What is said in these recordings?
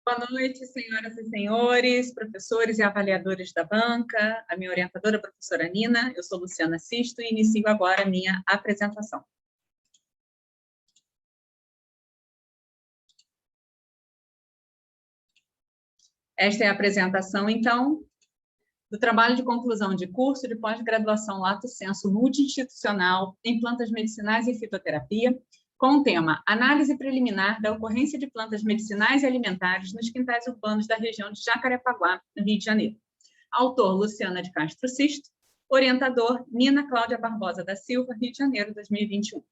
Boa noite, senhoras e senhores, professores e avaliadores da banca, a minha orientadora, a professora Nina, eu sou Luciana Sisto e inicio agora a minha apresentação. Esta é a apresentação, então, do trabalho de conclusão de curso de pós-graduação Lato Sensu multi-institucional em plantas medicinais e fitoterapia, com o tema Análise preliminar da ocorrência de plantas medicinais e alimentares nos quintais urbanos da região de Jacarepaguá, no Rio de Janeiro. Autor, Luciana de Castro Sisto. Orientador, Nina Cláudia Barbosa da Silva, Rio de Janeiro, 2021.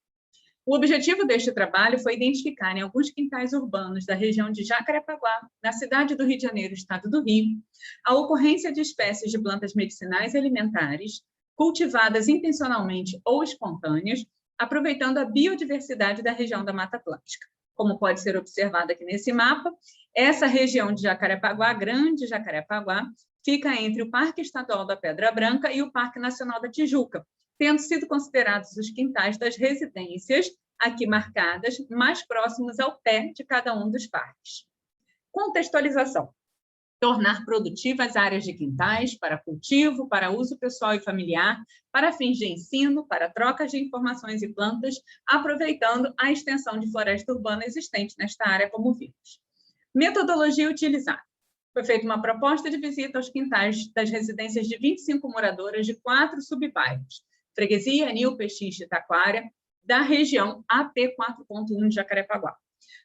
O objetivo deste trabalho foi identificar em alguns quintais urbanos da região de Jacarepaguá, na cidade do Rio de Janeiro, estado do Rio, a ocorrência de espécies de plantas medicinais e alimentares cultivadas intencionalmente ou espontâneas, aproveitando a biodiversidade da região da Mata Atlântica. Como pode ser observado aqui nesse mapa, essa região de Jacarepaguá, Grande Jacarepaguá, fica entre o Parque Estadual da Pedra Branca e o Parque Nacional da Tijuca, tendo sido considerados os quintais das residências, aqui marcadas, mais próximos ao pé de cada um dos parques. Contextualização. Tornar produtivas áreas de quintais para cultivo, para uso pessoal e familiar, para fins de ensino, para trocas de informações e plantas, aproveitando a extensão de floresta urbana existente nesta área, como vimos. Metodologia utilizada. Foi feita uma proposta de visita aos quintais das residências de 25 moradoras de 4 subbairros, Freguesia, Anil, Pechinche e Taquara, da região AP4.1 de Jacarepaguá.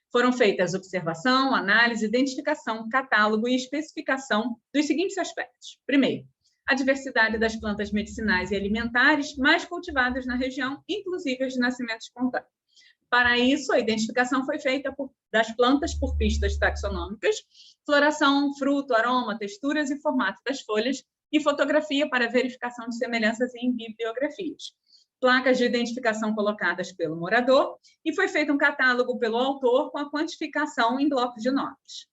Foram feitas observação, análise, identificação, catálogo e especificação dos seguintes aspectos. Primeiro, a diversidade das plantas medicinais e alimentares mais cultivadas na região, inclusive as de nascimento espontâneo. Para isso, a identificação foi feita das plantas por pistas taxonômicas, floração, fruto, aroma, texturas e formato das folhas, e fotografia para verificação de semelhanças em bibliografias. Placas de identificação colocadas pelo morador, e foi feito um catálogo pelo autor com a quantificação em blocos de notas.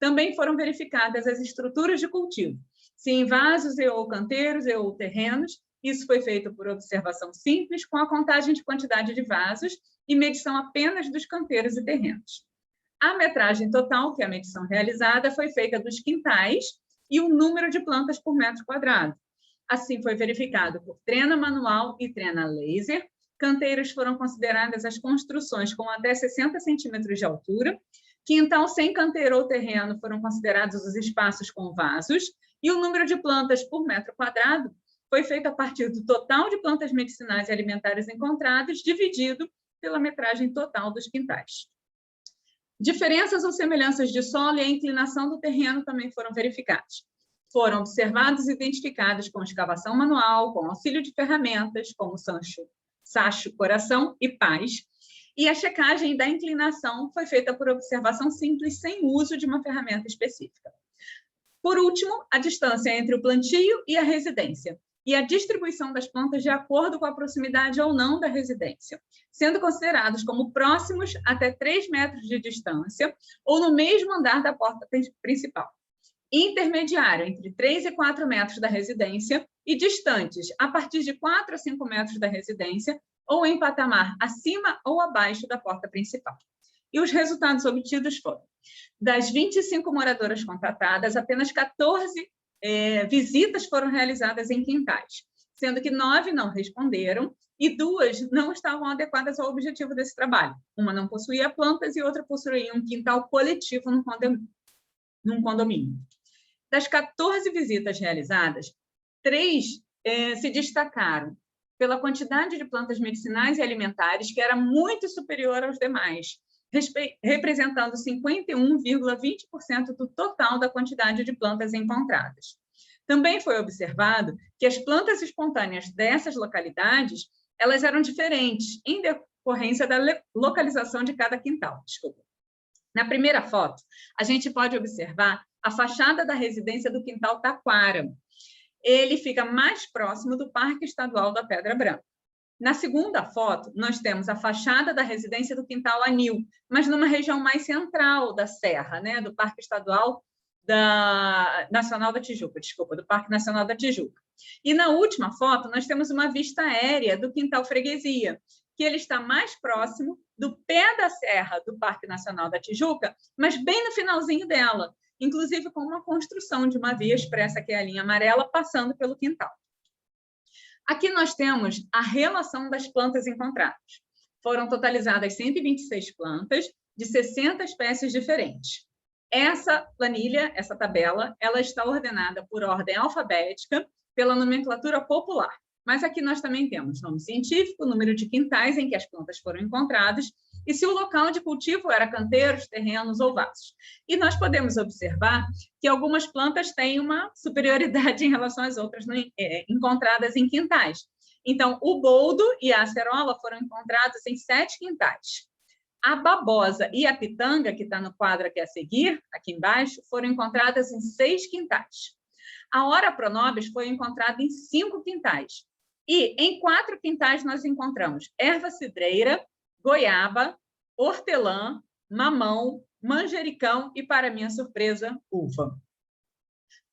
Também foram verificadas as estruturas de cultivo, se em vasos ou canteiros ou terrenos. Isso foi feito por observação simples, com a contagem de quantidade de vasos e medição apenas dos canteiros e terrenos. A metragem total, que é a medição realizada, foi feita dos quintais e o número de plantas por metro quadrado. Assim, foi verificado por trena manual e trena laser. Canteiros foram consideradas as construções com até 60 centímetros de altura. Quintal sem canteiro ou terreno foram considerados os espaços com vasos. E o número de plantas por metro quadrado foi feito a partir do total de plantas medicinais e alimentares encontradas, dividido pela metragem total dos quintais. Diferenças ou semelhanças de solo e a inclinação do terreno também foram verificadas. Foram observados e identificados com escavação manual, com auxílio de ferramentas, como sacho, coração e pás, e a checagem da inclinação foi feita por observação simples, sem uso de uma ferramenta específica. Por último, a distância entre o plantio e a residência, e a distribuição das plantas de acordo com a proximidade ou não da residência, sendo considerados como próximos até 3 metros de distância ou no mesmo andar da porta principal. Intermediário entre 3 e 4 metros da residência e distantes a partir de 4 a 5 metros da residência ou em patamar acima ou abaixo da porta principal. E os resultados obtidos foram: das 25 moradoras contatadas, apenas 14 visitas foram realizadas em quintais, sendo que 9 não responderam e 2 não estavam adequadas ao objetivo desse trabalho. Uma não possuía plantas e outra possuía um quintal coletivo num condomínio. Das 14 visitas realizadas, 3 se destacaram pela quantidade de plantas medicinais e alimentares, que era muito superior aos demais, representando 51,20% do total da quantidade de plantas encontradas. Também foi observado que as plantas espontâneas dessas localidades, elas eram diferentes em decorrência da localização de cada quintal. Desculpa. Na primeira foto, a gente pode observar a fachada da residência do quintal Taquara. Ele fica mais próximo do Parque Estadual da Pedra Branca. Na segunda foto, nós temos a fachada da residência do quintal Anil, mas numa região mais central da Serra, né, do Parque Estadual Nacional da Tijuca, do Parque Nacional da Tijuca. E na última foto, nós temos uma vista aérea do quintal Freguesia, que ele está mais próximo do pé da serra do Parque Nacional da Tijuca, mas bem no finalzinho dela, inclusive com uma construção de uma via expressa, que é a linha amarela, passando pelo quintal. Aqui nós temos a relação das plantas encontradas. Foram totalizadas 126 plantas de 60 espécies diferentes. Essa planilha, essa tabela, ela está ordenada por ordem alfabética pela nomenclatura popular. Mas aqui nós também temos nome científico, número de quintais em que as plantas foram encontradas e se o local de cultivo era canteiros, terrenos ou vasos. E nós podemos observar que algumas plantas têm uma superioridade em relação às outras encontradas em quintais. Então, o boldo e a acerola foram encontrados em 7 quintais. A babosa e a pitanga, que está no quadro aqui a seguir, aqui embaixo, foram encontradas em 6 quintais. A Ora pronobis foi encontrada em 5 quintais. E em 4 quintais nós encontramos erva cidreira, goiaba, hortelã, mamão, manjericão e, para minha surpresa, uva.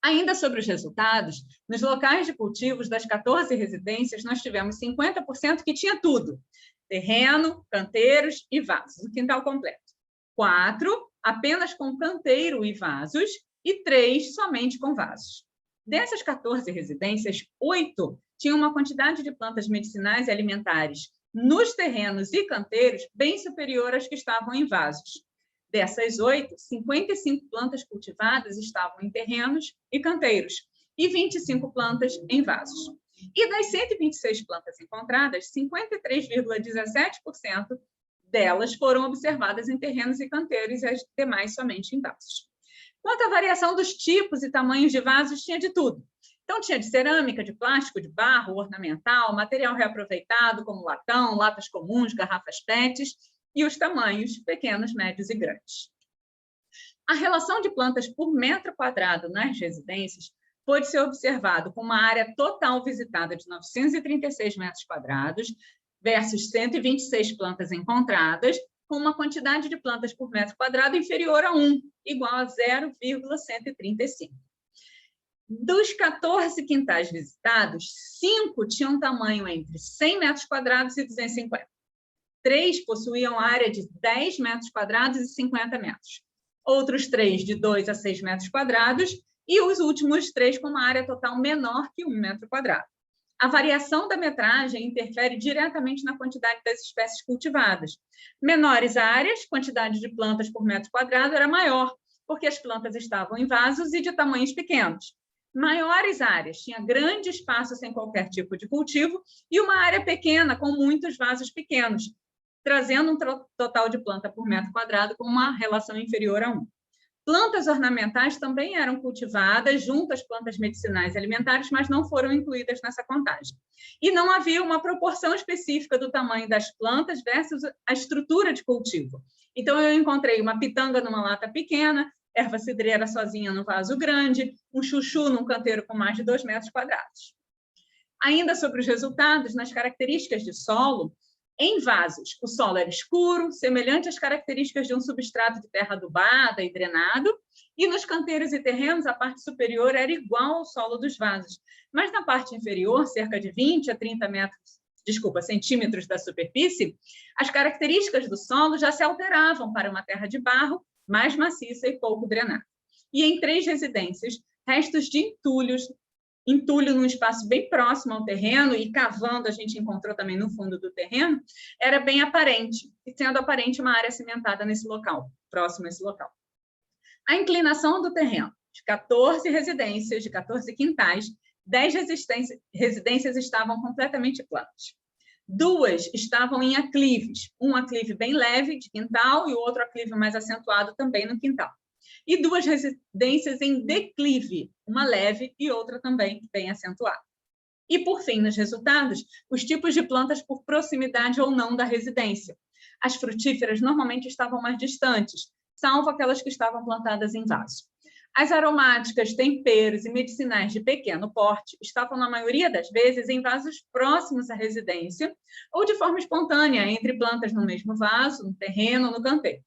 Ainda sobre os resultados, nos locais de cultivos das 14 residências, nós tivemos 50% que tinha tudo: terreno, canteiros e vasos, o quintal completo. 4 apenas com canteiro e vasos e 3 somente com vasos. Dessas 14 residências, 8 tinham uma quantidade de plantas medicinais e alimentares nos terrenos e canteiros bem superior às que estavam em vasos. Dessas 8, 55 plantas cultivadas estavam em terrenos e canteiros e 25 plantas em vasos. E das 126 plantas encontradas, 53,17% delas foram observadas em terrenos e canteiros e as demais somente em vasos. Quanto à variação dos tipos e tamanhos de vasos, tinha de tudo. Então, tinha de cerâmica, de plástico, de barro, ornamental, material reaproveitado, como latão, latas comuns, garrafas PETs, e os tamanhos pequenos, médios e grandes. A relação de plantas por metro quadrado nas residências pode ser observado com uma área total visitada de 936 metros quadrados versus 126 plantas encontradas, com uma quantidade de plantas por metro quadrado inferior a 1, igual a 0,135. Dos 14 quintais visitados, 5 tinham tamanho entre 100 metros quadrados e 250. 3 possuíam área de 10 metros quadrados e 50 metros. Outros 3 de 2 a 6 metros quadrados e os últimos 3 com uma área total menor que 1 metro quadrado. A variação da metragem interfere diretamente na quantidade das espécies cultivadas. Menores áreas, quantidade de plantas por metro quadrado era maior, porque as plantas estavam em vasos e de tamanhos pequenos. Maiores áreas, tinha grande espaço sem qualquer tipo de cultivo e uma área pequena com muitos vasos pequenos, trazendo um total de planta por metro quadrado com uma relação inferior a 1. Plantas ornamentais também eram cultivadas junto às plantas medicinais e alimentares, mas não foram incluídas nessa contagem. E não havia uma proporção específica do tamanho das plantas versus a estrutura de cultivo. Então, eu encontrei uma pitanga numa lata pequena, erva cidreira sozinha no vaso grande, um chuchu num canteiro com mais de 2 metros quadrados. Ainda sobre os resultados, nas características de solo, em vasos, o solo era escuro, semelhante às características de um substrato de terra adubada e drenado, e nos canteiros e terrenos, a parte superior era igual ao solo dos vasos, mas na parte inferior, cerca de 20 a 30 centímetros da superfície, as características do solo já se alteravam para uma terra de barro, mais maciça e pouco drenada. E em 3 residências, restos de entulho num espaço bem próximo ao terreno, e cavando a gente encontrou também no fundo do terreno, era bem aparente, sendo aparente uma área cimentada nesse local, próximo a esse local. A inclinação do terreno, de 14 residências, de 14 quintais, 10 residências estavam completamente planas. 2 estavam em aclives, um aclive bem leve de quintal e o outro aclive mais acentuado também no quintal. E 2 residências em declive, uma leve e outra também bem acentuada. E, por fim, nos resultados, os tipos de plantas por proximidade ou não da residência. As frutíferas normalmente estavam mais distantes, salvo aquelas que estavam plantadas em vaso. As aromáticas, temperos e medicinais de pequeno porte estavam, na maioria das vezes, em vasos próximos à residência ou de forma espontânea, entre plantas no mesmo vaso, no terreno ou no canteiro.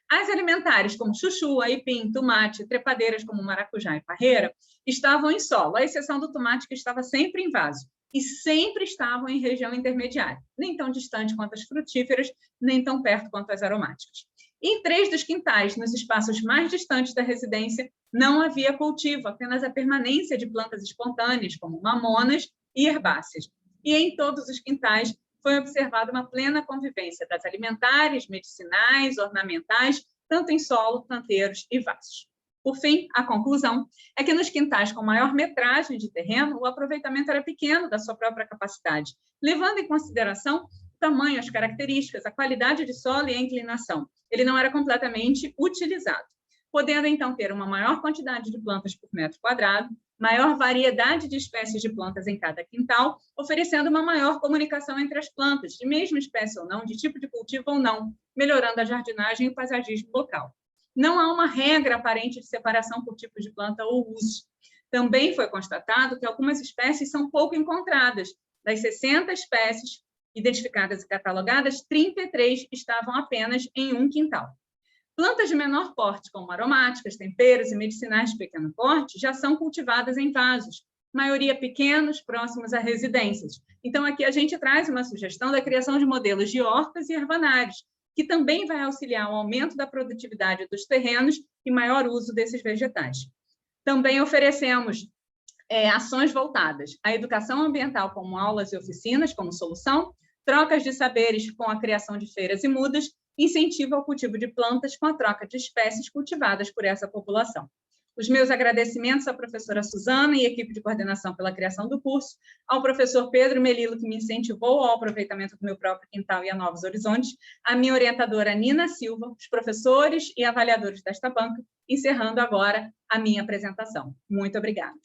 As alimentares, como chuchu, aipim, tomate, trepadeiras como maracujá e parreira, estavam em solo, à exceção do tomate, que estava sempre em vaso, e sempre estavam em região intermediária, nem tão distante quanto as frutíferas, nem tão perto quanto as aromáticas. Em 3 dos quintais, nos espaços mais distantes da residência, não havia cultivo, apenas a permanência de plantas espontâneas, como mamonas e herbáceas. E em todos os quintais foi observada uma plena convivência das alimentares, medicinais, ornamentais, tanto em solo, canteiros e vasos. Por fim, a conclusão é que nos quintais com maior metragem de terreno, o aproveitamento era pequeno da sua própria capacidade, levando em consideração o tamanho, as características, a qualidade de solo e a inclinação. Ele não era completamente utilizado, podendo então ter uma maior quantidade de plantas por metro quadrado, maior variedade de espécies de plantas em cada quintal, oferecendo uma maior comunicação entre as plantas, de mesma espécie ou não, de tipo de cultivo ou não, melhorando a jardinagem e o paisagismo local. Não há uma regra aparente de separação por tipo de planta ou uso. Também foi constatado que algumas espécies são pouco encontradas. Das 60 espécies identificadas e catalogadas, 33 estavam apenas em um quintal. Plantas de menor porte, como aromáticas, temperos e medicinais de pequeno porte, já são cultivadas em vasos, maioria pequenos, próximos a residências. Então, aqui a gente traz uma sugestão da criação de modelos de hortas e herbanários, que também vai auxiliar o aumento da produtividade dos terrenos e maior uso desses vegetais. Também oferecemos ações voltadas à educação ambiental, como aulas e oficinas, como solução, trocas de saberes com a criação de feiras e mudas, incentivo ao cultivo de plantas com a troca de espécies cultivadas por essa população. Os meus agradecimentos à professora Suzana e equipe de coordenação pela criação do curso, ao professor Pedro Melilo, que me incentivou ao aproveitamento do meu próprio quintal e a novos horizontes, à minha orientadora Nina Silva, os professores e avaliadores desta banca, encerrando agora a minha apresentação. Muito obrigada.